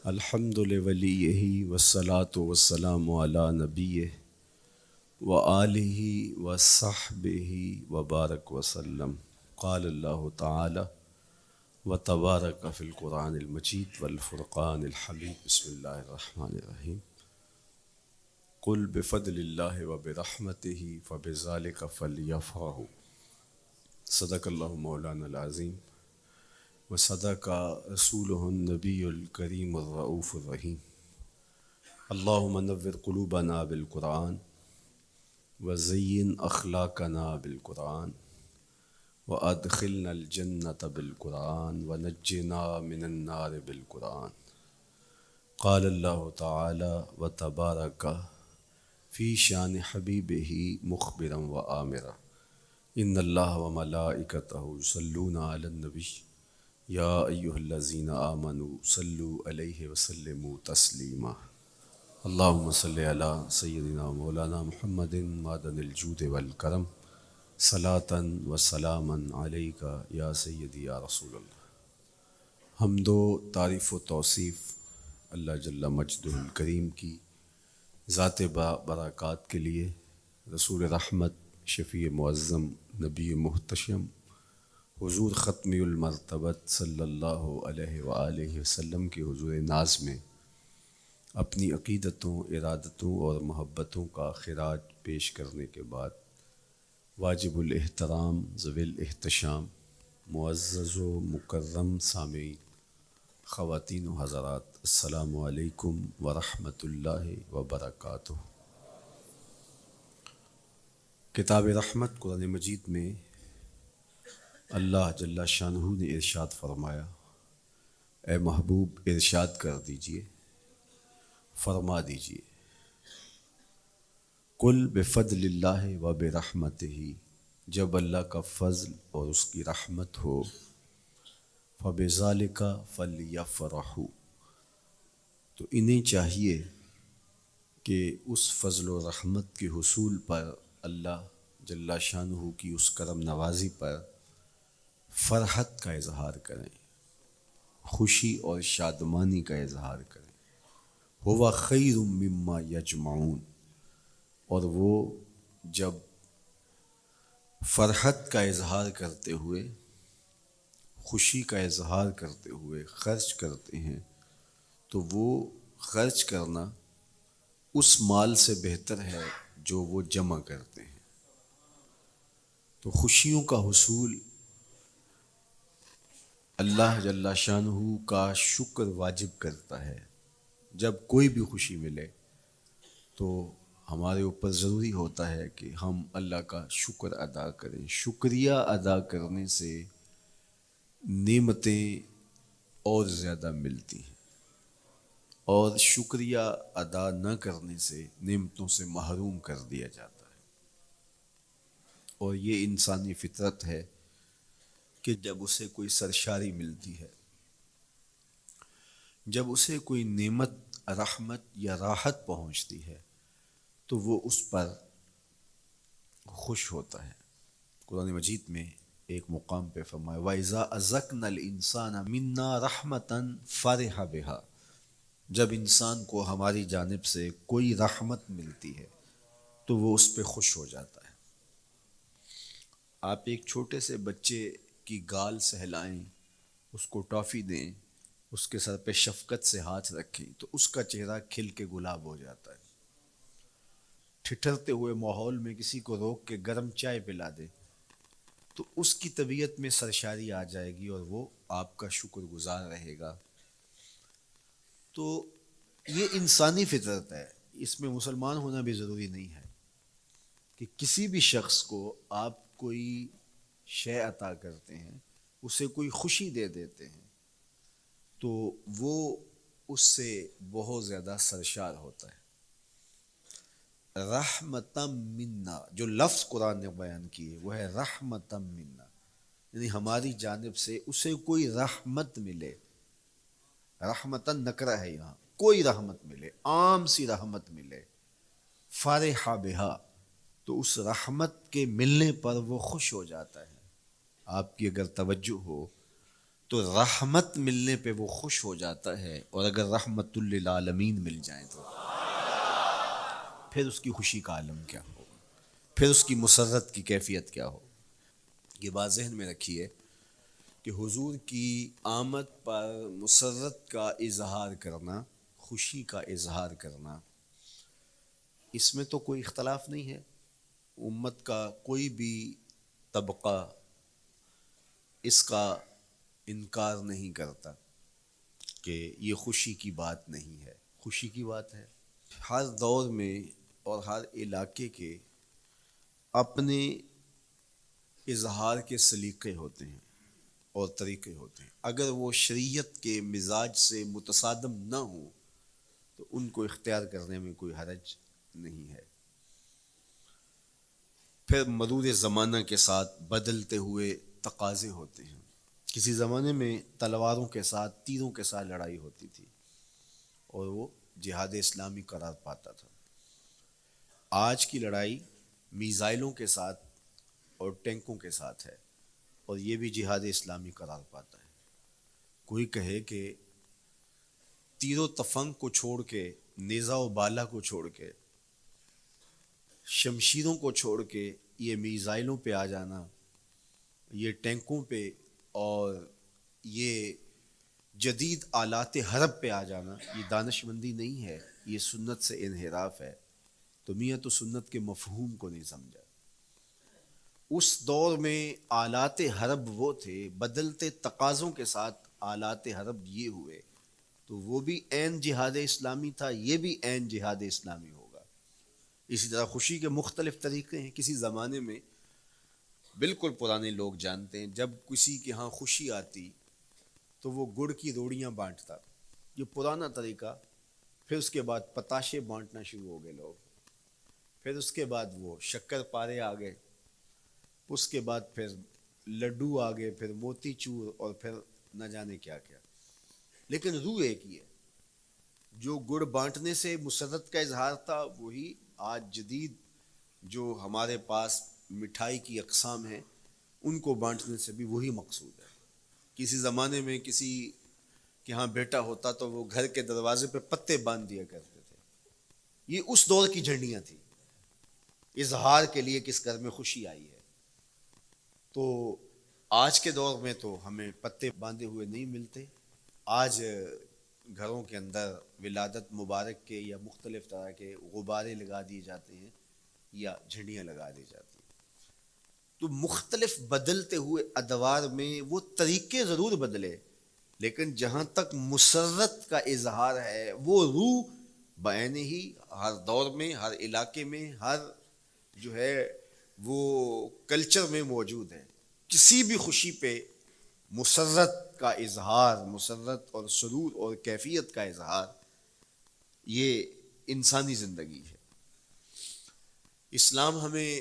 الحمد لولیہ والصلاة والسلام علی نبیہ وآلہ وصحبہ وبارک وسلم۔ قال اللہ تعالی وتبارک فی القرآن المجید والفرقان الحمید۔ بسم اللہ الرحمن الرحیم۔ قل بفضل اللہ وبرحمتہ فبذلک فلیفرحوا۔ صدق اللہ مولانا العظیم وصدق رسولہ النبی الکریم الرؤوف الرحیم۔ اللہم نور قلوبنا بالقرآن وزین اخلاقنا بالقرآن وادخلنا الجنة بالقرآن ونجنا من النار بالقرآن۔ قال اللہ تعالی وتبارک فی شان حبیبہ مخبرا وآمرا ان اللہ وملائکتہ یصلون علی النبی یا ایہا الذین آمنوا صلوا علیہ وسلموا تسلیما۔ اللہم صلی علی سیدنا مولانا محمد معدن الجود والکرم صلاۃ و سلاما علیک یا سیدی یا رسول اللہ۔ حمد و تعریف و توصیف اللہ جل مجدہ الکریم کی ذات برکات کے لیے، رسول رحمت، شفیع معظم، نبی محتشم، حضور ختمی المرتبت صلی اللہ علیہ وآلہ وسلم کے حضور ناز میں اپنی عقیدتوں، ارادتوں اور محبتوں کا خراج پیش کرنے کے بعد، واجب الاحترام ذوی الاحتشام معزز و مکرم سامعین، خواتین و حضرات، السلام علیکم ورحمۃ اللہ وبرکاتہ۔ کتاب رحمت قرآن مجید میں اللہ جل شانہ نے ارشاد فرمایا، اے محبوب ارشاد کر دیجئے، فرما دیجئے، قل بفضل اللہ و برحمتہ، جب اللہ کا فضل اور اس کی رحمت ہو، فبذالک فلیفرحوا، تو انہیں چاہیے کہ اس فضل و رحمت کے حصول پر، اللہ جل شانہ کی اس کرم نوازی پر فرحت کا اظہار کریں، خوشی اور شادمانی کا اظہار کریں۔ ہوا خیر مما یجمعون، اور وہ جب فرحت کا اظہار کرتے ہوئے، خوشی کا اظہار کرتے ہوئے خرچ کرتے ہیں، تو وہ خرچ کرنا اس مال سے بہتر ہے جو وہ جمع کرتے ہیں۔ تو خوشیوں کا حصول اللہ جل شانہ کا شکر واجب کرتا ہے۔ جب کوئی بھی خوشی ملے تو ہمارے اوپر ضروری ہوتا ہے کہ ہم اللہ کا شکر ادا کریں۔ شکریہ ادا کرنے سے نعمتیں اور زیادہ ملتی ہیں، اور شکریہ ادا نہ کرنے سے نعمتوں سے محروم کر دیا جاتا ہے۔ اور یہ انسانی فطرت ہے کہ جب اسے کوئی سرشاری ملتی ہے، جب اسے کوئی نعمت، رحمت یا راحت پہنچتی ہے، تو وہ اس پر خوش ہوتا ہے۔ قرآن مجید میں ایک مقام پہ فرمایا وَإِذَا أَذَقْنَا الْإِنسَانَ مِنَّا رَحْمَةً فَرِحَ بِهَا، جب انسان کو ہماری جانب سے کوئی رحمت ملتی ہے تو وہ اس پہ خوش ہو جاتا ہے۔ آپ ایک چھوٹے سے بچے کی گال سہلائیں، اس کو ٹافی دیں، اس کے سر پہ شفقت سے ہاتھ رکھیں تو اس کا چہرہ کھل کے گلاب ہو جاتا ہے۔ ٹھٹھرتے ہوئے ماحول میں کسی کو روک کے گرم چائے پلا دے تو اس کی طبیعت میں سرشاری آ جائے گی اور وہ آپ کا شکر گزار رہے گا۔ تو یہ انسانی فطرت ہے، اس میں مسلمان ہونا بھی ضروری نہیں ہے کہ کسی بھی شخص کو آپ کوئی شے عطا کرتے ہیں، اسے کوئی خوشی دے دیتے ہیں، تو وہ اس سے بہت زیادہ سرشار ہوتا ہے۔ رحمتم منا، جو لفظ قرآن نے بیان کیے وہ ہے رحمتم منا، یعنی ہماری جانب سے اسے کوئی رحمت ملے۔ رحمتن نکرہ ہے یہاں، کوئی رحمت ملے، عام سی رحمت ملے، فرح بہا، تو اس رحمت کے ملنے پر وہ خوش ہو جاتا ہے۔ آپ کی اگر توجہ ہو تو رحمت ملنے پہ وہ خوش ہو جاتا ہے، اور اگر رحمت للعالمین مل جائیں تو پھر اس کی خوشی کا عالم کیا ہو، پھر اس کی مسرت کی کیفیت کیا ہو۔ یہ بات ذہن میں رکھیے کہ حضور کی آمد پر مسرت کا اظہار کرنا، خوشی کا اظہار کرنا، اس میں تو کوئی اختلاف نہیں ہے، امت کا کوئی بھی طبقہ اس کا انکار نہیں کرتا کہ یہ خوشی کی بات نہیں ہے، خوشی کی بات ہے۔ ہر دور میں اور ہر علاقے کے اپنے اظہار کے سلیقے ہوتے ہیں اور طریقے ہوتے ہیں، اگر وہ شریعت کے مزاج سے متصادم نہ ہوں تو ان کو اختیار کرنے میں کوئی حرج نہیں ہے۔ پھر مرور زمانہ کے ساتھ بدلتے ہوئے تقاضے ہوتے ہیں۔ کسی زمانے میں تلواروں کے ساتھ، تیروں کے ساتھ لڑائی ہوتی تھی اور وہ جہاد اسلامی قرار پاتا تھا۔ آج کی لڑائی میزائلوں کے ساتھ اور ٹینکوں کے ساتھ ہے اور یہ بھی جہاد اسلامی قرار پاتا ہے۔ کوئی کہے کہ تیر و تفنگ کو چھوڑ کے، نیزہ و بالا کو چھوڑ کے، شمشیروں کو چھوڑ کے یہ میزائلوں پہ آ جانا، یہ ٹینکوں پہ اور یہ جدید آلات حرب پہ آ جانا، یہ دانش مندی نہیں ہے، یہ سنت سے انحراف ہے۔ تو میاں تو سنت کے مفہوم کو نہیں سمجھا۔ اس دور میں آلات حرب وہ تھے، بدلتے تقاضوں کے ساتھ آلات حرب یہ ہوئے، تو وہ بھی عین جہاد اسلامی تھا، یہ بھی عین جہاد اسلامی ہوگا۔ اسی طرح خوشی کے مختلف طریقے ہیں۔ کسی زمانے میں بالکل پرانے لوگ جانتے ہیں، جب کسی کے ہاں خوشی آتی تو وہ گڑ کی روڑیاں بانٹتا، یہ پرانا طریقہ۔ پھر اس کے بعد پتاشے بانٹنا شروع ہو گئے لوگ، پھر اس کے بعد وہ شکر پارے آ گئے، اس کے بعد پھر لڈو آ گئے، پھر موتی چور، اور پھر نہ جانے کیا کیا۔ لیکن روح ایک ہی ہے۔ جو گڑ بانٹنے سے مسرت کا اظہار تھا، وہی آج جدید جو ہمارے پاس مٹھائی کی اقسام ہیں، ان کو بانٹنے سے بھی وہی مقصود ہے۔ کسی زمانے میں کسی کہ ہاں بیٹا ہوتا تو وہ گھر کے دروازے پہ پتے باندھ دیا کرتے تھے۔ یہ اس دور کی جھنڈیاں تھیں، اظہار کے لیے کس گھر میں خوشی آئی ہے۔ تو آج کے دور میں تو ہمیں پتے باندھے ہوئے نہیں ملتے۔ آج گھروں کے اندر ولادت مبارک کے یا مختلف طرح کے غبارے لگا دیے جاتے ہیں یا جھنڈیاں لگا دی جاتی ہیں۔ تو مختلف بدلتے ہوئے ادوار میں وہ طریقے ضرور بدلے، لیکن جہاں تک مسرت کا اظہار ہے، وہ روح بعین ہی ہر دور میں، ہر علاقے میں، ہر جو ہے وہ کلچر میں موجود ہے۔ کسی بھی خوشی پہ مسرت کا اظہار، مسرت اور سرور اور کیفیت کا اظہار، یہ انسانی زندگی ہے۔ اسلام ہمیں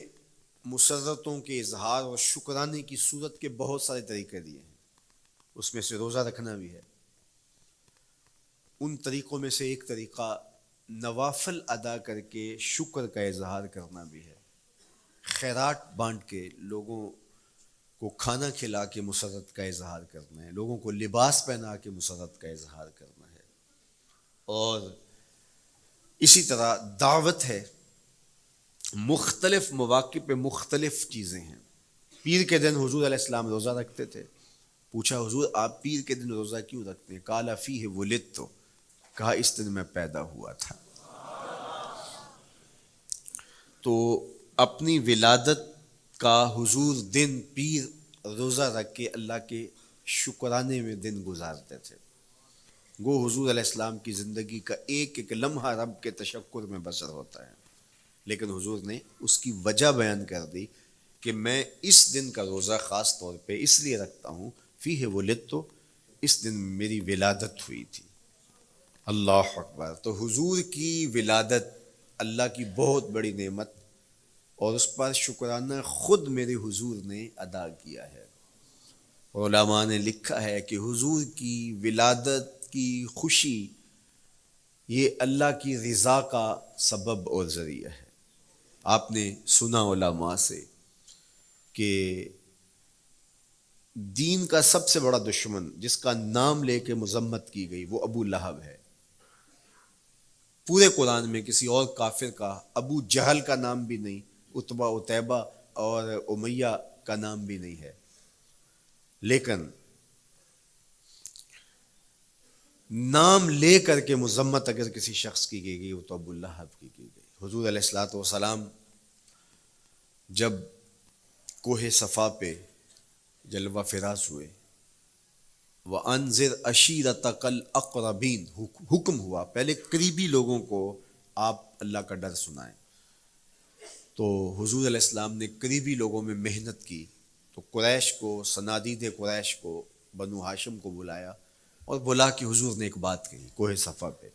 مسرتوں کے اظہار اور شکرانے کی صورت کے بہت سارے طریقے دیے ہیں، اس میں سے روزہ رکھنا بھی ہے۔ ان طریقوں میں سے ایک طریقہ نوافل ادا کر کے شکر کا اظہار کرنا بھی ہے۔ خیرات بانٹ کے، لوگوں کو کھانا کھلا کے مسرت کا اظہار کرنا ہے، لوگوں کو لباس پہنا کے مسرت کا اظہار کرنا ہے۔ اور اسی طرح دعوت ہے، مختلف مواقع پہ مختلف چیزیں ہیں۔ پیر کے دن حضور علیہ السلام روزہ رکھتے تھے۔ پوچھا حضور آپ پیر کے دن روزہ کیوں رکھتے ہیں؟ قال فیہ ولدت، کہا اس دن میں پیدا ہوا تھا۔ تو اپنی ولادت کا حضور دن پیر روزہ رکھ کے اللہ کے شکرانے میں دن گزارتے تھے۔ گو حضور علیہ السلام کی زندگی کا ایک ایک لمحہ رب کے تشکر میں بسر ہوتا ہے، لیکن حضور نے اس کی وجہ بیان کر دی کہ میں اس دن کا روزہ خاص طور پہ اس لیے رکھتا ہوں، فیہ ولدت، اس دن میری ولادت ہوئی تھی۔ اللہ اکبر۔ تو حضور کی ولادت اللہ کی بہت بڑی نعمت، اور اس پر شکرانہ خود میرے حضور نے ادا کیا ہے۔ علماء نے لکھا ہے کہ حضور کی ولادت کی خوشی یہ اللہ کی رضا کا سبب اور ذریعہ ہے۔ آپ نے سنا علماء سے کہ دین کا سب سے بڑا دشمن جس کا نام لے کے مذمت کی گئی وہ ابو لہب ہے۔ پورے قرآن میں کسی اور کافر کا ابو جہل کا نام بھی نہیں، عتبہ عتیبہ اور امیہ کا نام بھی نہیں ہے، لیکن نام لے کر کے مذمت اگر کسی شخص کی گئی وہ تو ابو لہب کی گئی۔ حضور علیہ الصلوۃ والسلام جب کوہ صفا پہ جلوہ فراز ہوئے، وَأَنذِرْ عَشِيرَتَكَ الْأَقْرَبِينَ، حکم ہوا پہلے قریبی لوگوں کو آپ اللہ کا ڈر سنائیں، تو حضور علیہ السلام نے قریبی لوگوں میں محنت کی، تو قریش کو، صنادید قریش کو، بنو ہاشم کو بلایا اور بلا کہ حضور نے ایک بات کہی کوہ صفا پہ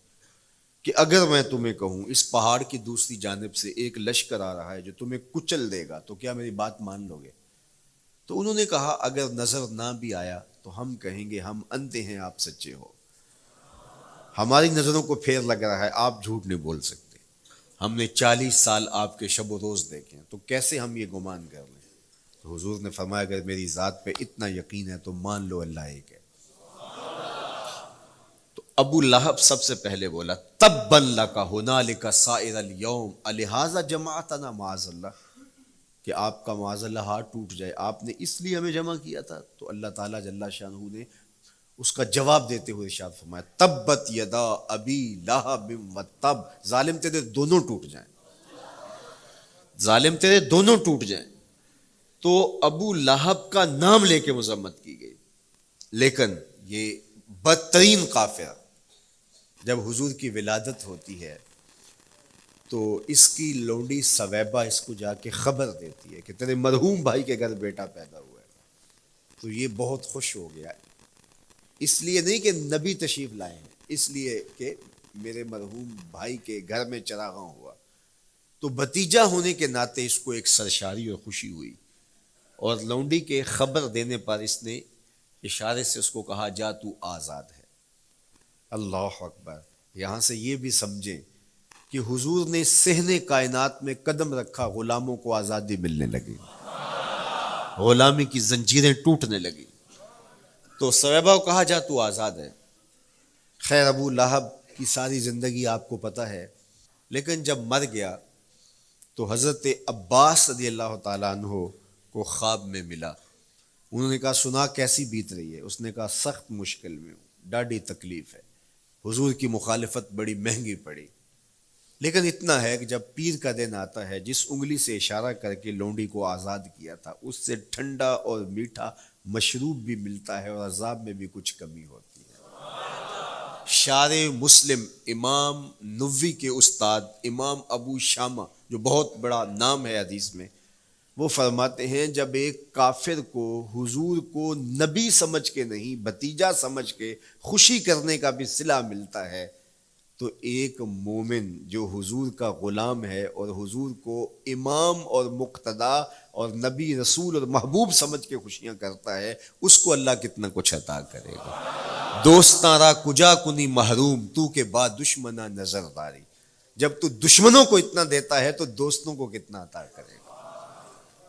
کہ اگر میں تمہیں کہوں اس پہاڑ کی دوسری جانب سے ایک لشکر آ رہا ہے جو تمہیں کچل دے گا تو کیا میری بات مان لو گے؟ تو انہوں نے کہا اگر نظر نہ بھی آیا تو ہم کہیں گے ہم اندھے ہیں، آپ سچے ہو، ہماری نظروں کو پھیر لگ رہا ہے، آپ جھوٹ نہیں بول سکتے، ہم نے 40 سال آپ کے شب و روز دیکھے ہیں، تو کیسے ہم یہ گمان کر لیں؟ تو حضور نے فرمایا اگر میری ذات پہ اتنا یقین ہے تو مان لو اللہ ایک ہے۔ تو ابو لہب سب سے پہلے بولا تبا لک ھنالک سائر الیوم الہذا جمعتنا، معاذ اللہ، کہ آپ کا معاذ اللہ ہاتھ ٹوٹ جائے، آپ نے اس لیے ہمیں جمع کیا تھا؟ تو اللہ تعالیٰ جل شانہ نے اس کا جواب دیتے ہوئے ارشاد فرمایا تبت یدا ابی لہب وتب، ظالم تیرے دونوں ٹوٹ جائیں، ظالم تیرے دونوں ٹوٹ جائیں۔ تو ابو لہب کا نام لے کے مذمت کی گئی، لیکن یہ بدترین کافر جب حضور کی ولادت ہوتی ہے تو اس کی لونڈی سویبہ اس کو جا کے خبر دیتی ہے کہ تیرے مرحوم بھائی کے گھر بیٹا پیدا ہوا ہے، تو یہ بہت خوش ہو گیا، اس لیے نہیں کہ نبی تشریف لائے ہیں، اس لیے کہ میرے مرحوم بھائی کے گھر میں چراغاں ہوا، تو بھتیجا ہونے کے ناطے اس کو ایک سرشاری اور خوشی ہوئی، اور لونڈی کے خبر دینے پر اس نے اشارے سے اس کو کہا جا تو آزاد ہے۔ اللہ اکبر! یہاں سے یہ بھی سمجھیں کہ حضور نے صحن کائنات میں قدم رکھا، غلاموں کو آزادی ملنے لگی، غلامی کی زنجیریں ٹوٹنے لگی، تو صحابہ کو کہا جا تو آزاد ہے۔ خیر ابو لہب کی ساری زندگی آپ کو پتہ ہے، لیکن جب مر گیا تو حضرت عباس رضی اللہ تعالیٰ عنہ کو خواب میں ملا، انہوں نے کہا سنا کیسی بیت رہی ہے؟ اس نے کہا سخت مشکل میں ہوں، ڈاڑھی تکلیف ہے، حضور کی مخالفت بڑی مہنگی پڑی، لیکن اتنا ہے کہ جب پیر کا دن آتا ہے جس انگلی سے اشارہ کر کے لونڈی کو آزاد کیا تھا اس سے ٹھنڈا اور میٹھا مشروب بھی ملتا ہے اور عذاب میں بھی کچھ کمی ہوتی ہے۔ شارع مسلم امام نووی کے استاد امام ابو شامہ جو بہت بڑا نام ہے حدیث میں، وہ فرماتے ہیں جب ایک کافر کو حضور کو نبی سمجھ کے نہیں بھتیجا سمجھ کے خوشی کرنے کا بھی صلہ ملتا ہے، تو ایک مومن جو حضور کا غلام ہے اور حضور کو امام اور مقتدا اور نبی رسول اور محبوب سمجھ کے خوشیاں کرتا ہے، اس کو اللہ کتنا کچھ عطا کرے گا۔ دوستاں را کجا کنی محروم، تو کے بعد دشمنا نظر داری، جب تو دشمنوں کو اتنا دیتا ہے تو دوستوں کو کتنا عطا کرے گا۔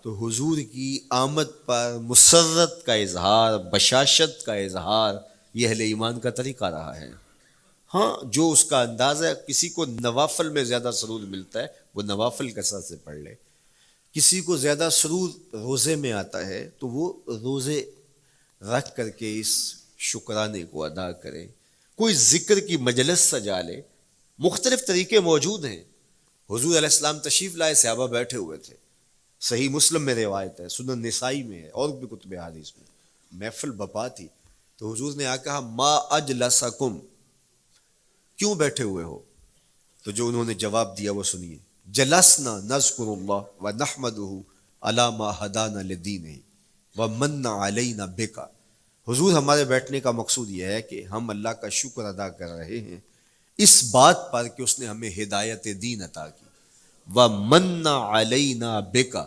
تو حضور کی آمد پر مسرت کا اظہار، بشاشت کا اظہار، یہ اہل ایمان کا طریقہ رہا ہے۔ ہاں جو اس کا انداز ہے، کسی کو نوافل میں زیادہ سرور ملتا ہے وہ نوافل کثرت سے پڑھ لے، کسی کو زیادہ سرور روزے میں آتا ہے تو وہ روزے رکھ کر کے اس شکرانے کو ادا کرے، کوئی ذکر کی مجلس سجا لے، مختلف طریقے موجود ہیں۔ حضور علیہ السلام تشریف لائے، صحابہ بیٹھے ہوئے تھے، صحیح مسلم میں روایت ہے، سنن نسائی میں ہے اور بھی کتب حدیث میں، محفل بپا تھی، تو حضور نے آ کہا ما اجلسکم، کیوں بیٹھے ہوئے ہو؟ تو جو انہوں نے جواب دیا وہ سنیے، جلسنا نذکر اللہ ونحمدہ علی ما ہدانا لدینہ ومن علینا بکا، حضور ہمارے بیٹھنے کا مقصود یہ ہے کہ ہم اللہ کا شکر ادا کر رہے ہیں اس بات پر کہ اس نے ہمیں ہدایت دین عطا کی، ومن علینا بکا،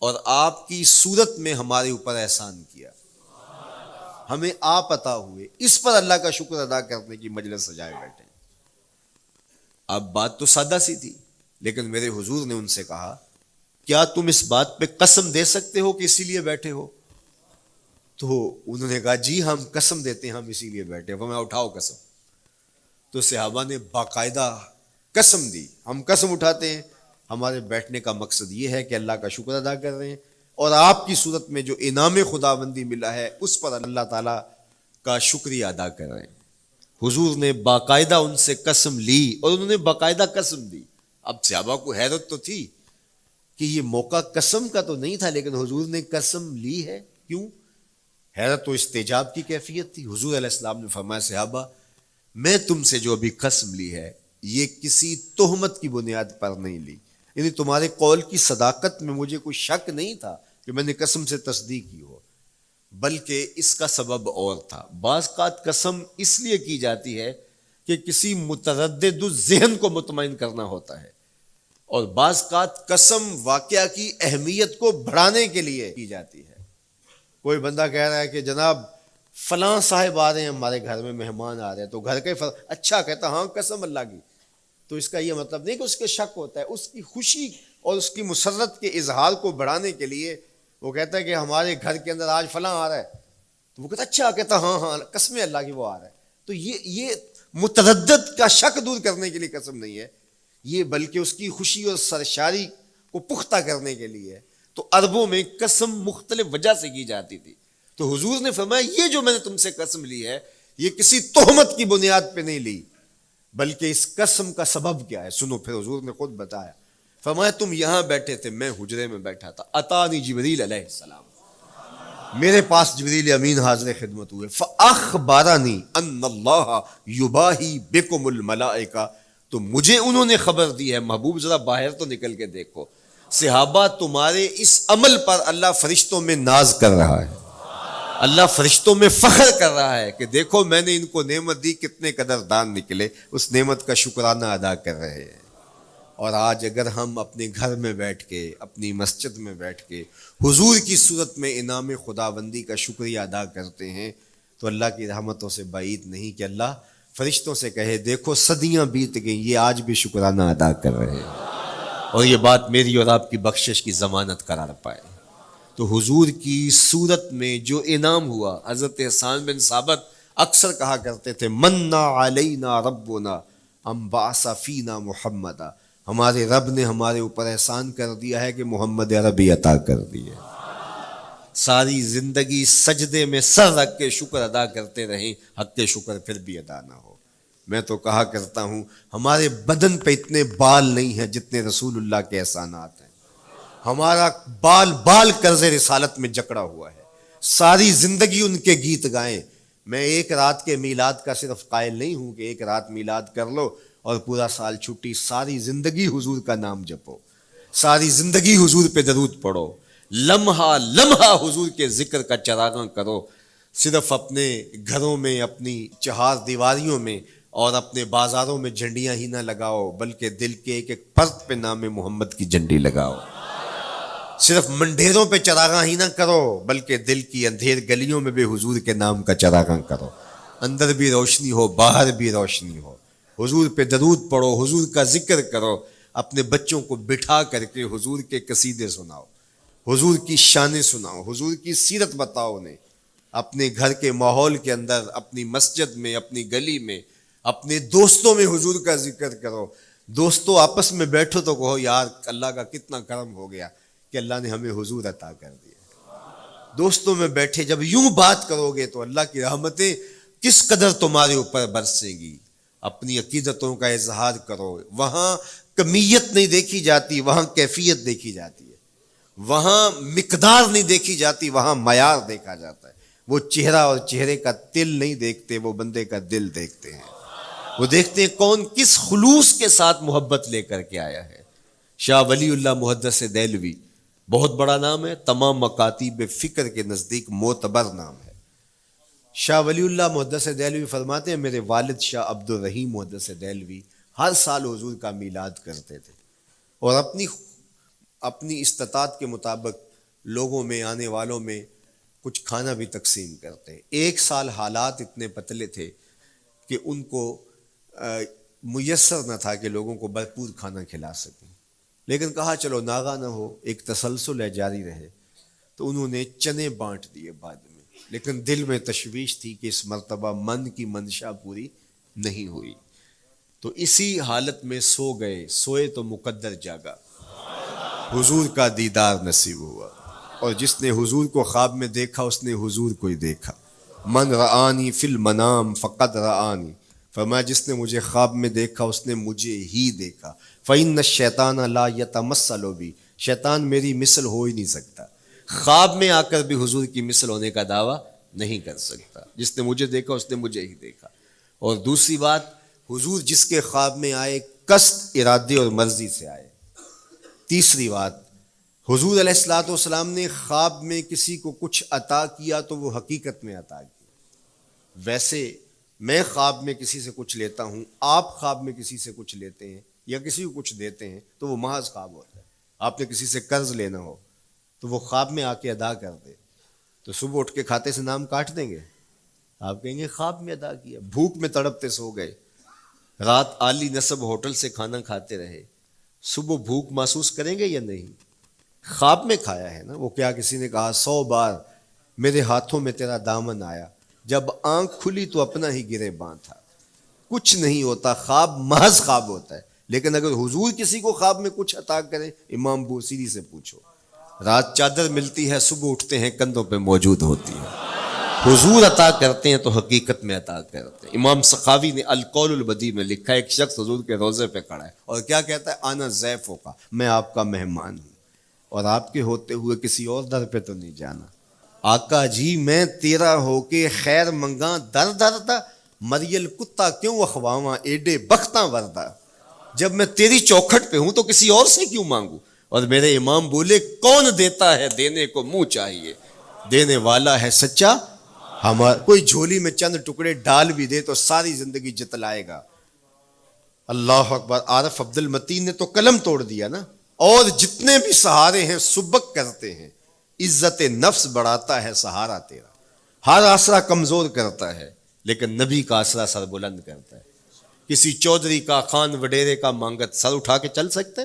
اور آپ کی صورت میں ہمارے اوپر احسان کیا، ہمیں آپ عطا ہوئے، اس پر اللہ کا شکر ادا کرنے کی مجلس سجائے بیٹھے۔ اب بات تو سادہ سی تھی، لیکن میرے حضور نے ان سے کہا کیا تم اس بات پہ قسم دے سکتے ہو کہ اسی لیے بیٹھے ہو؟ تو انہوں نے کہا جی ہم قسم دیتے ہیں ہم اسی لیے بیٹھے. فرمایا اٹھاؤ قسم. تو صحابہ نے باقاعدہ قسم دی, ہم قسم اٹھاتے ہیں ہمارے بیٹھنے کا مقصد یہ ہے کہ اللہ کا شکر ادا کر رہے ہیں اور آپ کی صورت میں جو انعام خداوندی ملا ہے اس پر اللہ تعالیٰ کا شکریہ ادا کر رہے ہیں. حضور نے باقاعدہ ان سے قسم لی اور انہوں نے باقاعدہ قسم دی. اب صحابہ کو حیرت تو تھی کہ یہ موقع قسم کا تو نہیں تھا, لیکن حضور نے قسم لی ہے. کیوں؟ حیرت و استجاب کی کیفیت تھی. حضور علیہ السلام نے فرمایا صحابہ میں تم سے جو ابھی قسم لی ہے یہ کسی تہمت کی بنیاد پر نہیں لی, یعنی تمہارے قول کی صداقت میں مجھے کوئی شک نہیں تھا کہ میں نے قسم سے تصدیق کی ہو, بلکہ اس کا سبب اور تھا. بعض اوقات قسم اس لیے کی جاتی ہے کہ کسی متردد ذہن کو مطمئن کرنا ہوتا ہے, اور بعض اوقات قسم واقعہ کی اہمیت کو بڑھانے کے لیے کی جاتی ہے. کوئی بندہ کہہ رہا ہے کہ جناب فلاں صاحب آ رہے ہیں ہمارے گھر میں, مہمان آ رہے ہیں, تو گھر کے اچھا کہتا ہاں قسم اللہ کی, تو اس کا یہ مطلب نہیں کہ اس کے شک ہوتا ہے. اس کی خوشی اور اس کی مسرت کے اظہار کو بڑھانے کے لیے وہ کہتا ہے کہ ہمارے گھر کے اندر آج فلاں آ رہا ہے, تو وہ کہتا اچھا کہتا ہاں ہاں قسم اللہ کی وہ آ رہا ہے. تو یہ متردد کا شک دور کرنے کے لیے قسم نہیں ہے, یہ بلکہ اس کی خوشی اور سرشاری کو پختہ کرنے کے لیے ہے. تو عربوں میں قسم مختلف وجہ سے کی جاتی تھی. تو حضور نے فرمایا یہ جو میں نے تم سے قسم لی ہے یہ کسی تہمت کی بنیاد پہ نہیں لی, بلکہ اس قسم کا سبب کیا ہے سنو. پھر حضور نے خود بتایا, فرمایا تم یہاں بیٹھے تھے, میں حجرے میں بیٹھا تھا, اتانی جبریل علیہ السلام, میرے پاس جبریل امین حاضر خدمت ہوئے, فاخبرنی ان اللہ یباہی بکم الملائکہ, تو مجھے انہوں نے خبر دی ہے, محبوب ذرا باہر تو نکل کے دیکھو, صحابہ تمہارے اس عمل پر اللہ فرشتوں میں ناز کر رہا ہے, اللہ فرشتوں میں فخر کر رہا ہے کہ دیکھو میں نے ان کو نعمت دی, کتنے قدردان نکلے, اس نعمت کا شکرانہ ادا کر رہے ہیں. اور آج اگر ہم اپنے گھر میں بیٹھ کے, اپنی مسجد میں بیٹھ کے حضور کی صورت میں انعام خداوندی کا شکریہ ادا کرتے ہیں تو اللہ کی رحمتوں سے بعید نہیں کہ اللہ فرشتوں سے کہے دیکھو صدیاں بیت گئیں یہ آج بھی شکرانہ ادا کر رہے ہیں, اور یہ بات میری اور آپ کی بخشش کی ضمانت قرار پائے. تو حضور کی صورت میں جو انعام ہوا, حضرت حسان بن ثابت اکثر کہا کرتے تھے منا علینا ربنا ام بعث فینا محمدا, ہمارے رب نے ہمارے اوپر احسان کر دیا ہے کہ محمد عربی عطا کر دیے. ساری زندگی سجدے میں سر رکھ کے شکر ادا کرتے رہیں, حق کے شکر پھر بھی ادا نہ ہو. میں تو کہا کرتا ہوں ہمارے بدن پہ اتنے بال نہیں ہیں جتنے رسول اللہ کے احسانات ہیں. ہمارا بال بال قرض رسالت میں جکڑا ہوا ہے, ساری زندگی ان کے گیت گائیں. میں ایک رات کے میلاد کا صرف قائل نہیں ہوں کہ ایک رات میلاد کر لو اور پورا سال چھٹی, ساری زندگی حضور کا نام جپو, ساری زندگی حضور پہ درود پڑھو, لمحہ لمحہ حضور کے ذکر کا چراغاں کرو. صرف اپنے گھروں میں, اپنی چہار دیواریوں میں اور اپنے بازاروں میں جھنڈیاں ہی نہ لگاؤ, بلکہ دل کے ایک ایک فرد پہ نام محمد کی جھنڈی لگاؤ. صرف منڈیروں پہ چراغاں ہی نہ کرو, بلکہ دل کی اندھیر گلیوں میں بھی حضور کے نام کا چراغاں کرو. اندر بھی روشنی ہو, باہر بھی روشنی ہو. حضور پہ درود پڑھو, حضور کا ذکر کرو, اپنے بچوں کو بٹھا کر کے حضور کے قصیدے سناؤ, حضور کی شانیں سناؤ, حضور کی سیرت بتاؤ انہیں. اپنے گھر کے ماحول کے اندر, اپنی مسجد میں, اپنی گلی میں, اپنے دوستوں میں حضور کا ذکر کرو. دوستوں آپس میں بیٹھو تو کہو یار اللہ کا کتنا کرم ہو گیا کہ اللہ نے ہمیں حضور عطا کر دیا. دوستوں میں بیٹھے جب یوں بات کرو گے تو اللہ کی رحمتیں کس قدر تمہارے اوپر برسیں گی. اپنی عقیدتوں کا اظہار کرو, وہاں کمیت نہیں دیکھی جاتی, وہاں کیفیت دیکھی جاتی ہے. وہاں مقدار نہیں دیکھی جاتی, وہاں معیار دیکھا جاتا ہے. وہ چہرہ اور چہرے کا تل نہیں دیکھتے, وہ بندے کا دل دیکھتے ہیں. وہ دیکھتے ہیں کون کس خلوص کے ساتھ محبت لے کر کے آیا ہے. شاہ ولی اللہ محدث دہلوی بہت بڑا نام ہے, تمام مکاتیب فکر کے نزدیک معتبر نام ہے. شاہ ولی اللہ محدث دہلوی فرماتے ہیں میرے والد شاہ عبد الرحیم محدث دہلوی ہر سال حضور کا میلاد کرتے تھے, اور اپنی استطاعت کے مطابق لوگوں میں, آنے والوں میں کچھ کھانا بھی تقسیم کرتے. ایک سال حالات اتنے پتلے تھے کہ ان کو میسر نہ تھا کہ لوگوں کو بھرپور کھانا کھلا سکیں, لیکن کہا چلو ناغہ نہ ہو, ایک تسلسل ہے جاری رہے, تو انہوں نے چنے بانٹ دیے بعد میں. لیکن دل میں تشویش تھی کہ اس مرتبہ من کی منشا پوری نہیں ہوئی، تو اسی حالت میں سو گئے، سوئے تو مقدر جاگا، حضور کا دیدار نصیب ہوا، اور جس نے حضور کو خواب میں دیکھا اس نے حضور کو ہی دیکھا۔ من رآنی فی المنام فقد رآنی، فرمایا جس نے مجھے خواب میں دیکھا اس نے مجھے ہی دیکھا۔ فإن الشیطان لا یتمثل بی، شیطان میری مثل ہو ہی نہیں سکتا، خواب میں آ کر بھی حضور کی مثل ہونے کا دعویٰ نہیں کر سکتا، جس نے مجھے دیکھا اس نے مجھے ہی دیکھا۔ اور دوسری بات، حضور جس کے خواب میں آئے قصد، ارادے اور مرضی سے آئے۔ تیسری بات، حضور علیہ الصلوۃ والسلام نے خواب میں کسی کو کچھ عطا کیا تو وہ حقیقت میں عطا کیا۔ ویسے میں خواب میں کسی سے کچھ لیتا ہوں، آپ خواب میں کسی سے کچھ لیتے ہیں یا کسی کو کچھ دیتے ہیں تو وہ محض خواب ہوتا ہے۔ آپ نے کسی سے قرض لینا ہو تو وہ خواب میں آ کے ادا کر دے تو صبح اٹھ کے کھاتے سے نام کاٹ دیں گے؟ آپ کہیں گے خواب میں ادا کیا، بھوک میں تڑپتے سو گئے، رات عالی نسب ہوٹل سے کھانا کھاتے رہے، صبح بھوک محسوس کریں گے یا نہیں؟ خواب میں کھایا ہے نا۔ وہ کیا کسی نے کہا 100 بار میرے ہاتھوں میں تیرا دامن آیا، جب آنکھ کھلی تو اپنا ہی گرے باں تھا۔ کچھ نہیں ہوتا، خواب محض خواب ہوتا ہے۔ لیکن اگر حضور کسی کو خواب میں کچھ عطا کرے، امام بوصیری سے پوچھو، رات چادر ملتی ہے، صبح اٹھتے ہیں کندھوں پہ موجود ہوتی ہے۔ حضور عطا کرتے ہیں تو حقیقت میں عطا کرتے ہیں۔ امام سخاوی نے القول البدیع میں لکھا ہے، ایک شخص حضور کے روضے پہ کھڑا ہے اور کیا کہتا ہے؟ آنا ضیفوں کا، میں آپ کا مہمان ہوں اور آپ کے ہوتے ہوئے کسی اور در پہ تو نہیں جانا۔ آقا جی میں تیرا ہو کے خیر منگاں در در دا، مریل کتا کیوں اخواواں ایڈے بختاں وردا، جب میں تیری چوکھٹ پہ ہوں تو کسی اور سے کیوں مانگوں؟ اور میرے امام بولے کون دیتا ہے دینے کو منہ چاہیے، دینے والا ہے سچا ہمارا۔ کوئی جھولی میں چند ٹکڑے ڈال بھی دے تو ساری زندگی جتلائے گا۔ اللہ اکبر۔ عارف عبد المتین نے تو قلم توڑ دیا نا، اور جتنے بھی سہارے ہیں سبک کرتے ہیں، عزت نفس بڑھاتا ہے سہارا تیرا، ہر آسرا کمزور کرتا ہے لیکن نبی کا آسرا سر بلند کرتا ہے۔ کسی چودھری کا، خان وڈیرے کا مانگت سر اٹھا کے چل سکتے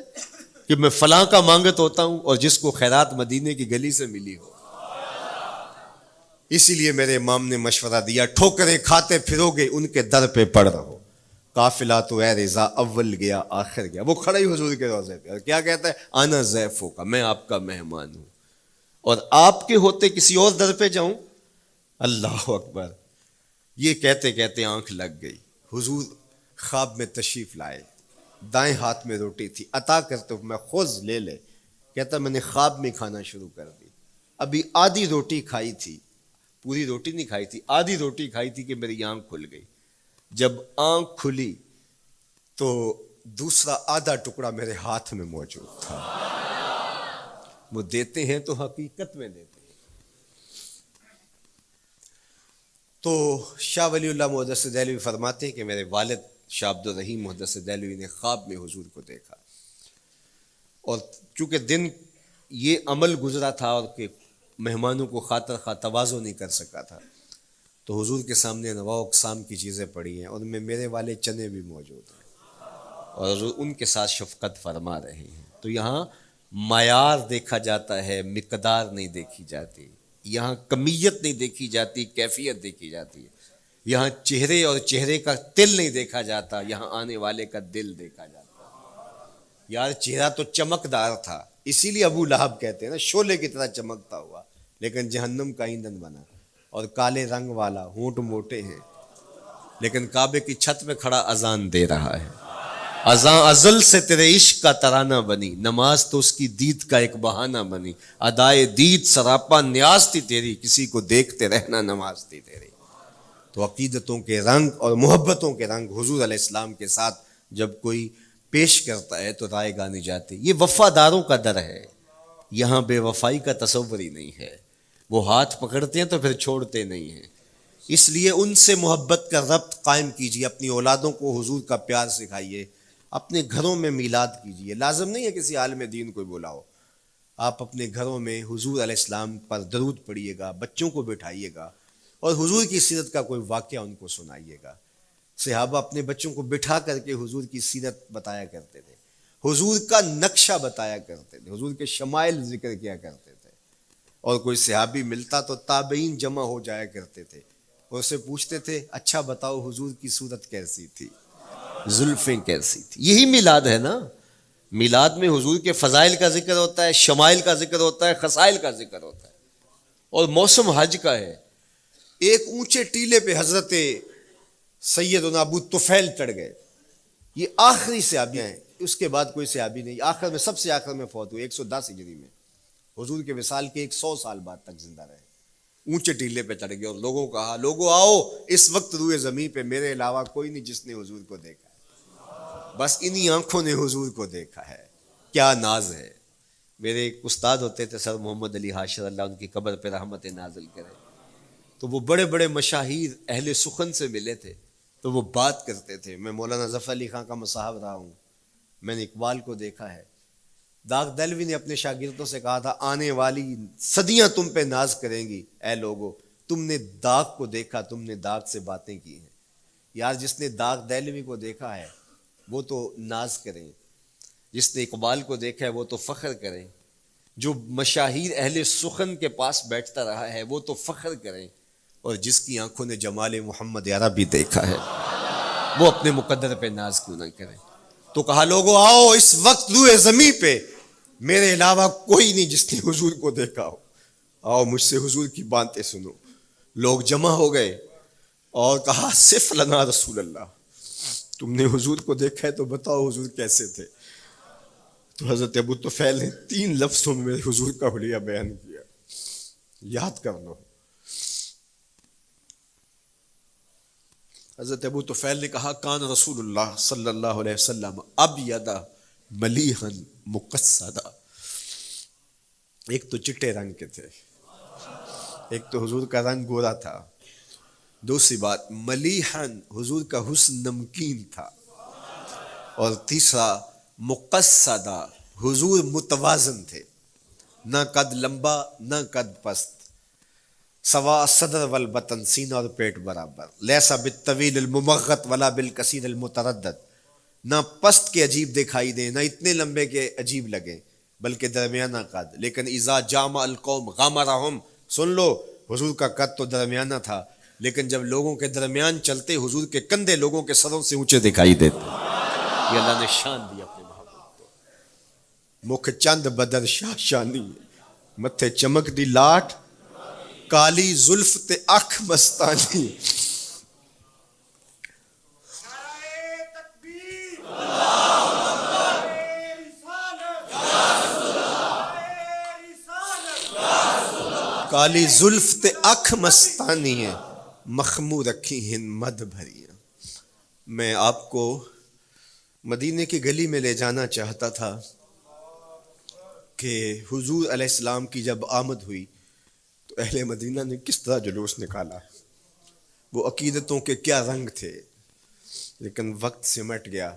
کہ میں فلاں کا مانگت ہوتا ہوں اور جس کو خیرات مدینے کی گلی سے ملی ہو؟ اسی لیے میرے امام نے مشورہ دیا، ٹھوکریں کھاتے پھرو گے ان کے در پہ پڑ رہو، قافلہ تو اے رضا اول گیا آخر گیا۔ وہ کھڑا ہی حضور کے روضے پہ اور کیا کہتا ہے؟ آنا ضیفوں کا، میں آپ کا مہمان ہوں اور آپ کے ہوتے کسی اور در پہ جاؤں؟ اللہ اکبر۔ یہ کہتے کہتے آنکھ لگ گئی۔ حضور خواب میں تشریف لائے، دائیں ہاتھ میں روٹی تھی، عطا کرتے ہوئے میں خذ لے لے، کہتا میں نے خواب میں کھانا شروع کر دی، ابھی آدھی روٹی کھائی تھی، پوری روٹی نہیں کھائی تھی، آدھی روٹی کھائی تھی کہ میری آنکھ کھل گئی۔ جب آنکھ کھلی تو دوسرا آدھا ٹکڑا میرے ہاتھ میں موجود تھا۔ وہ دیتے ہیں تو حقیقت میں دیتے ہیں۔ تو شاہ ولی اللہ محدث دہلوی فرماتے ہیں کہ میرے والد شاہ عبد الرحیم محدث دہلوی نے خواب میں حضور کو دیکھا، اور چونکہ دن یہ عمل گزرا تھا اور کہ مہمانوں کو خاطر خواہ تواضع نہیں کر سکا تھا، تو حضور کے سامنے انواع اقسام کی چیزیں پڑی ہیں، ان میں میرے والے چنے بھی موجود ہیں اور ان کے ساتھ شفقت فرما رہے ہیں۔ تو یہاں معیار دیکھا جاتا ہے، مقدار نہیں دیکھی جاتی، یہاں کمیت نہیں دیکھی جاتی، کیفیت دیکھی جاتی ہے۔ یہاں چہرے اور چہرے کا تل نہیں دیکھا جاتا، یہاں آنے والے کا دل دیکھا جاتا۔ یار چہرہ تو چمکدار تھا، اسی لیے ابو لہب کہتے ہیں نا شعلے کی طرح چمکتا ہوا، لیکن جہنم کا ایندھن بنا، اور کالے رنگ والا، ہونٹ موٹے ہیں، لیکن کعبے کی چھت میں کھڑا اذان دے رہا ہے۔ اذان ازل سے تیرے عشق کا ترانہ بنی، نماز تو اس کی دید کا ایک بہانہ بنی، ادائے دید سراپا نیاز تھی تیری، کسی کو دیکھتے رہنا نماز تھی تیری۔ تو عقیدتوں کے رنگ اور محبتوں کے رنگ حضور علیہ السلام کے ساتھ جب کوئی پیش کرتا ہے تو رائے گانی جاتی۔ یہ وفاداروں کا در ہے، یہاں بے وفائی کا تصور ہی نہیں ہے۔ وہ ہاتھ پکڑتے ہیں تو پھر چھوڑتے نہیں ہیں، اس لیے ان سے محبت کا ربط قائم کیجیے، اپنی اولادوں کو حضور کا پیار سکھائیے، اپنے گھروں میں میلاد کیجیے۔ لازم نہیں ہے کسی عالم دین کو بلاؤ، آپ اپنے گھروں میں حضور علیہ السلام پر درود پڑھیے گا، بچوں کو بٹھائیے گا اور حضور کی سیرت کا کوئی واقعہ ان کو سنائیے گا۔ صحابہ اپنے بچوں کو بٹھا کر کے حضور کی سیرت بتایا کرتے تھے، حضور کا نقشہ بتایا کرتے تھے، حضور کے شمائل ذکر کیا کرتے تھے، اور کوئی صحابی ملتا تو تابعین جمع ہو جایا کرتے تھے اور اسے پوچھتے تھے اچھا بتاؤ حضور کی صورت کیسی تھی، زلفیں کیسی تھی. یہی میلاد ہے نا. میلاد میں حضور کے فضائل کا ذکر ہوتا ہے، شمائل کا ذکر ہوتا ہے، خصائل کا ذکر ہوتا ہے. اور موسم حج کا ہے. ایک اونچے ٹیلے پہ حضرت سیدنا ابو طفیل چڑھ گئے. یہ آخری صحابی ہیں، اس کے بعد کوئی صحابی نہیں. آخر میں سب سے آخر میں فوت ہوئے 110 ہجری میں. حضور کے وصال کے 100 سال بعد تک زندہ رہے. اونچے ٹیلے پہ چڑھ گئے اور لوگوں کو کہا لوگوں آؤ، اس وقت روئے زمین پہ میرے علاوہ کوئی نہیں جس نے حضور کو دیکھا ہے. بس انہی آنکھوں نے حضور کو دیکھا ہے. کیا ناز ہے. میرے ایک استاد ہوتے تھے سر محمد علی حاشر، اللہ ان کی قبر پہ رحمت نازل کرے. تو وہ بڑے بڑے مشاہیر اہل سخن سے ملے تھے تو وہ بات کرتے تھے. میں مولانا ظفر علی خان کا مصاحب رہا ہوں، میں نے اقبال کو دیکھا ہے. داغ دہلوی نے اپنے شاگردوں سے کہا تھا آنے والی صدیاں تم پہ ناز کریں گی اے لوگو، تم نے داغ کو دیکھا، تم نے داغ سے باتیں کی ہیں. یار جس نے داغ دہلوی کو دیکھا ہے وہ تو ناز کریں، جس نے اقبال کو دیکھا ہے وہ تو فخر کریں، جو مشاہیر اہل سخن کے پاس بیٹھتا رہا ہے وہ تو فخر کریں، اور جس کی آنکھوں نے جمال محمد عربی دیکھا ہے وہ اپنے مقدر پہ ناز کیوں نہ کریں. تو کہا لوگوں آؤ، اس وقت روئے زمین پہ میرے علاوہ کوئی نہیں جس نے حضور کو دیکھا ہو، آؤ مجھ سے حضور کی باتیں سنو. لوگ جمع ہو گئے اور کہا صف لنا رسول اللہ، تم نے حضور کو دیکھا ہے تو بتاؤ حضور کیسے تھے. تو حضرت ابو طفیل نے 3 لفظوں میں میرے حضور کا حلیہ بیان کیا، یاد کر لو. حضرت ابو طفیل نے کہا کان رسول اللہ صلی اللہ علیہ وسلم ابیض ملیحا مقصدا. ایک تو چٹے رنگ کے تھے، ایک تو حضور کا رنگ گورا تھا. دوسری بات ملیحن، حضور کا حسن نمکین تھا. اور تیسرا مقصدا، حضور متوازن تھے، نہ قد لمبا نہ قد پست، سوا صدر والبطن، سینہ اور پیٹ برابر. لیسا بالطویل الممغط ولا بالکثیر المتردد، نہ پست کے عجیب دکھائی دیں نہ اتنے لمبے کے عجیب لگیں بلکہ درمیانہ قد. لیکن اذا جامع القوم غامرہم، سن لو حضور کا قد تو درمیانہ تھا لیکن جب لوگوں کے درمیان چلتے حضور کے کندھے لوگوں کے سروں سے اونچے دکھائی دیتے. یہ اللہ نے شان دی اپنے محبوب کو. مکھ چند بدر شاہ شانی، متھے چمک دی لاٹ، کالی زلف تے اکھ مستانی. کالی زلف تے اکھ مستانی ہیں، مخمور رکھی ہیں مد بھریاں. میں آپ کو مدینے کی گلی میں لے جانا چاہتا تھا کہ حضور علیہ السلام کی جب آمد ہوئی تو اہل مدینہ نے کس طرح جلوس نکالا، وہ عقیدتوں کے کیا رنگ تھے. لیکن وقت سمٹ گیا.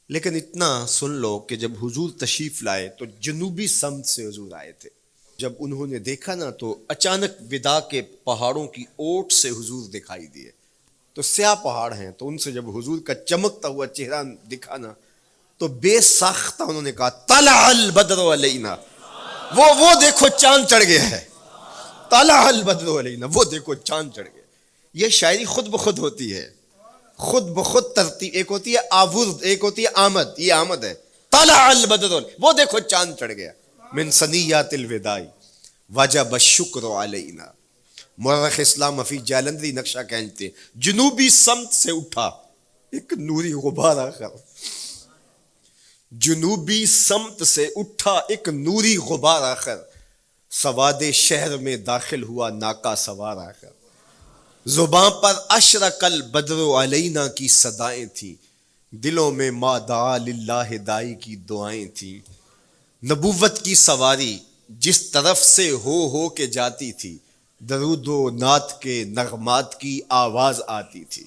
لیکن اتنا سن لو کہ جب حضور تشریف لائے تو جنوبی سمت سے حضور آئے تھے. جب انہوں نے دیکھا نا تو اچانک ودا کے پہاڑوں کی اوٹ سے حضور دکھائی دیے. تو سیاہ پہاڑ ہیں تو ان سے جب حضور کا چمکتا ہوا چہرہ دکھا نا تو بے ساختہ انہوں نے کہا طلع البدر علینا، وہ دیکھو چاند چڑھ گیا ہے. طلع البدر علینا، وہ دیکھو چاند چڑھ گیا. یہ شاعری خود بخود ہوتی ہے، خود بخود ترتیب. ایک ہوتی ہے آورد، ایک ہوتی ہے آمد. یہ آمد ہے. طلع البدر، وہ دیکھو چاند چڑھ گیا. من ثنیات الوداع وجب الشکر علینا. مورخ اسلام حفیظ جالندری نقشہ کھینچتے ہیں جنوبی سمت سے اٹھا ایک نوری غبار آخر. جنوبی سمت سے اٹھا ایک نوری غبار آخر، سواد شہر میں داخل ہوا ناکا سوار آخر. زباں پر اشرق البدر علینا کی صدائیں تھیں، دلوں میں ما دعا للہ دائی کی دعائیں تھیں. نبوت کی سواری جس طرف سے ہو کے جاتی تھی، درود و نعت کے نغمات کی آواز آتی تھی.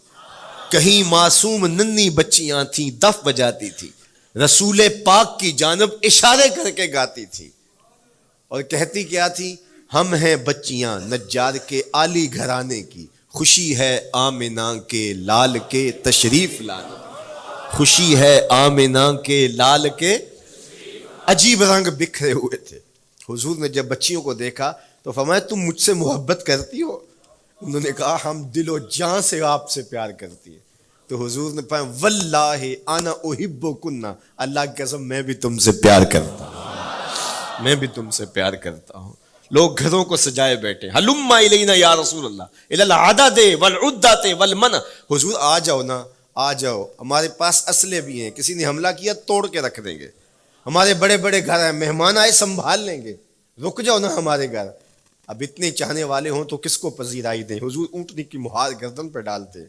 کہیں معصوم ننھی بچیاں تھیں دف بجاتی تھی، رسول پاک کی جانب اشارے کر کے گاتی تھی اور کہتی کیا تھی، ہم ہیں بچیاں نجار کے عالی گھرانے کی، خوشی ہے آمنہ کے لال کے تشریف لانے. خوشی ہے آمنہ کے لال کے. عجیب رنگ بکھرے ہوئے تھے. حضور نے جب بچیوں کو دیکھا تو فرمایا تم مجھ سے محبت کرتی ہو؟ انہوں نے کہا ہم دل و جان سے آپ سے پیار کرتی ہیں. تو حضور نے فرمایا واللہ انا احبکن، اللہ کی قسم میں بھی تم سے پیار کرتا ہوں، میں بھی تم سے پیار کرتا ہوں. لوگ گھروں کو سجائے بیٹھے، ہلم الینا یا رسول اللہ الی العدد والعدۃ والمنع، حضور آ جاؤ نا، آ جاؤ، ہمارے پاس اسلحے بھی ہیں، کسی نے حملہ کیا توڑ کے رکھ دیں گے، ہمارے بڑے بڑے گھر ہیں، مہمان آئے سنبھال لیں گے، رک جاؤ نا ہمارے گھر. اب اتنے چاہنے والے ہوں تو کس کو پذیرائی دیں؟ حضور اونٹنی کی مہار گردن پہ ڈالتے،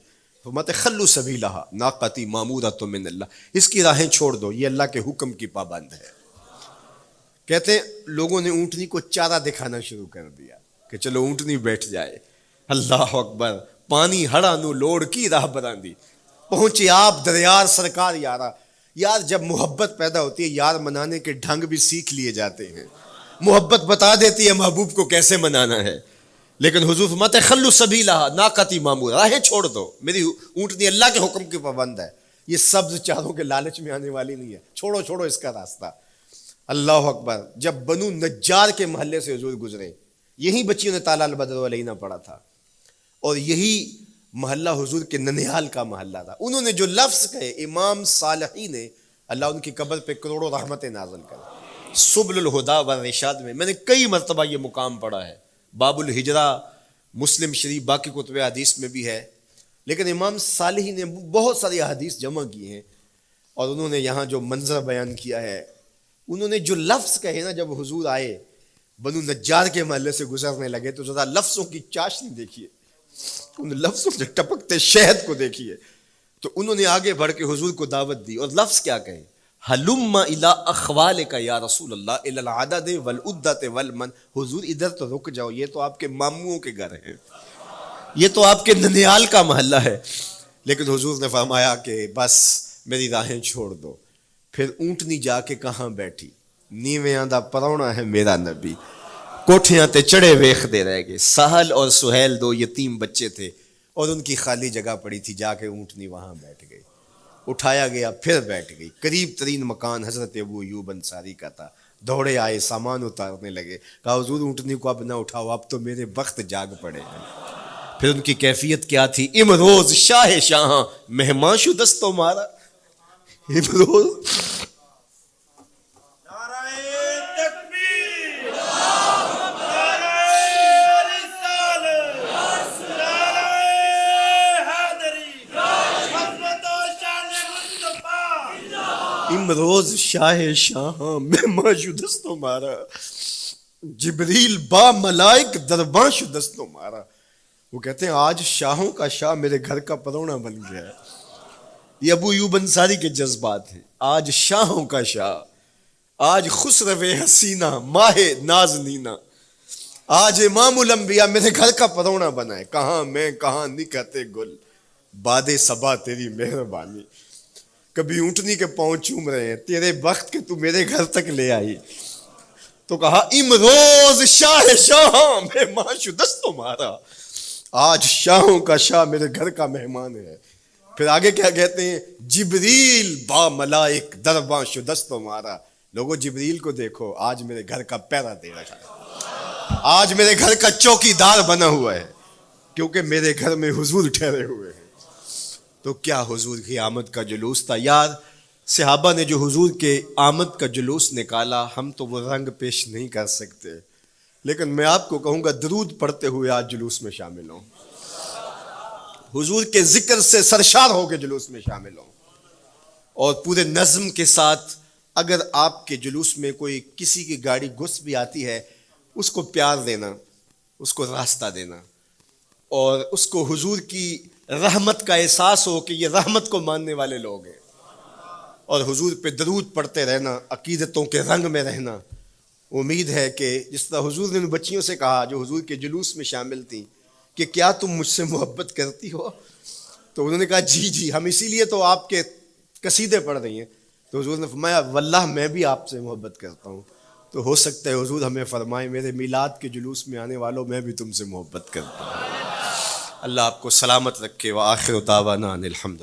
فرماتے خلو سبیلہا ناقتی مامورۃ من اللہ، اس کی راہیں چھوڑ دو، یہ اللہ کے حکم کی پابند ہے. کہتے ہیں لوگوں نے اونٹنی کو چارہ دکھانا شروع کر دیا کہ چلو اونٹنی بیٹھ جائے. اللہ اکبر، پانی ہڑا نو لوڑ کی راہ براندی، پہنچے آپ دریار سرکار یارا. یار جب محبت پیدا ہوتی ہے یار منانے کے ڈھنگ بھی سیکھ لیے جاتے ہیں، محبت بتا دیتی ہے محبوب کو کیسے منانا ہے. لیکن حضور فرماتے خلو سبیلہا ناقتی مامورہ، راہیں چھوڑ دو، میری اونٹنی اللہ کے حکم کی پابند ہے، یہ سبز چاروں کے لالچ میں آنے والی نہیں ہے، چھوڑو چھوڑو اس کا راستہ. اللہ اکبر، جب بنو نجار کے محلے سے حضور گزرے، یہی بچیوں نے تالا البدر علینا پڑھا تھا، اور یہی محلہ حضور کے ننیال کا محلہ تھا. انہوں نے جو لفظ کہے، امام صالحی نے، اللہ ان کی قبر پہ کروڑوں رحمتیں نازل کرے. سبل الہدا والرشاد میں نے کئی مرتبہ یہ مقام پڑھا ہے، باب الہجرہ مسلم شریف باقی کتب حدیث میں بھی ہے، لیکن امام صالحی نے بہت ساری حدیث جمع کی ہیں، اور انہوں نے یہاں جو منظر بیان کیا ہے، انہوں نے جو لفظ کہے نا، جب حضور آئے بنو نجار کے محلے سے گزرنے لگے تو ذرا لفظوں کی چاشنی دیکھیے، ان لفظوں سے ٹپکتے شہد کو دیکھیے. تو انہوں نے آگے بڑھ کے حضور کو دعوت دی، اور لفظ کیا کہے، ہلم الی اخوالک یا رسول اللہ الی العدد والعدۃ والمن، حضور ادھر تو رک جاؤ، یہ تو آپ کے ماموں کے گھر ہیں، یہ تو آپ کے ننیال کا محلہ ہے. لیکن حضور نے فرمایا کہ بس میری راہیں چھوڑ دو. پھر اونٹنی جا کے کہاں بیٹھی، نیویاں دا پرونا ہے میرا نبی، کوٹھیاں تے چڑھے ویخ دے رہ گئے. سہل اور سہیل دو یتیم بچے تھے، اور ان کی خالی جگہ پڑی تھی، جا کے اونٹنی وہاں بیٹھ گئی. اٹھایا گیا پھر بیٹھ گئی. قریب ترین مکان حضرت ابو ایوب انصاری کا تھا. دوڑے آئے، سامان اتارنے لگے، کہا حضور اونٹنی کو اب نہ اٹھاؤ، اب تو میرے وقت جاگ پڑے ہیں. پھر ان کی کیفیت کیا تھی، امروز شاہ شاہاں مہمان شدست مارا. امروز امروز شاہ شاہاں مہمان شدست مارا، جبریل با ملائک درباں شدست مارا. وہ کہتے ہیں آج شاہوں کا شاہ میرے گھر کا پرونا بن گیا ہے. یہ ابو ایوب انصاری کے جذبات ہیں. آج شاہوں کا شاہ، آج خسرو حسینہ ماہ نازنینہ، آج امام الانبیاء میرے گھر کا پرونا بنا ہے. کہاں میں کہاں نکہتے گل، باد صبا تیری مہربانی. کبھی اونٹنی کے پاؤں چوم رہے ہیں، تیرے بخت کے تو میرے گھر تک لے آئی. تو کہا امروز شاہ شاہاں مہمان شدست مارا، آج شاہوں کا شاہ میرے گھر کا مہمان ہے. پھر آگے کیا کہتے ہیں، جبریل با ملائک درباں شدست مارا. لوگوں جبریل کو دیکھو، آج میرے گھر کا پیرا دے رکھا ہے، آج میرے گھر کا چوکی دار بنا ہوا ہے، کیونکہ میرے گھر میں حضور ٹھہرے ہوئے ہیں. تو کیا حضور کی آمد کا جلوس تھا یار. صحابہ نے جو حضور کے آمد کا جلوس نکالا، ہم تو وہ رنگ پیش نہیں کر سکتے، لیکن میں آپ کو کہوں گا درود پڑھتے ہوئے آج جلوس میں شامل ہوں، حضور کے ذکر سے سرشار ہو کے جلوس میں شامل ہوں، اور پورے نظم کے ساتھ. اگر آپ کے جلوس میں کوئی کسی کی گاڑی گھس بھی آتی ہے، اس کو پیار دینا، اس کو راستہ دینا، اور اس کو حضور کی رحمت کا احساس ہو کہ یہ رحمت کو ماننے والے لوگ ہیں، اور حضور پہ درود پڑھتے رہنا، عقیدتوں کے رنگ میں رہنا. امید ہے کہ جس طرح حضور نے ان بچیوں سے کہا جو حضور کے جلوس میں شامل تھیں کہ کیا تم مجھ سے محبت کرتی ہو، تو انہوں نے کہا جی جی، ہم اسی لیے تو آپ کے قصیدے پڑھ رہی ہیں. تو حضور نے فرمایا واللہ میں بھی آپ سے محبت کرتا ہوں. تو ہو سکتا ہے حضور ہمیں فرمائے میرے میلاد کے جلوس میں آنے والوں میں بھی تم سے محبت کرتا ہوں. اللہ آپ کو سلامت رکھے. وآخر دعوانا ان الحمدللہ.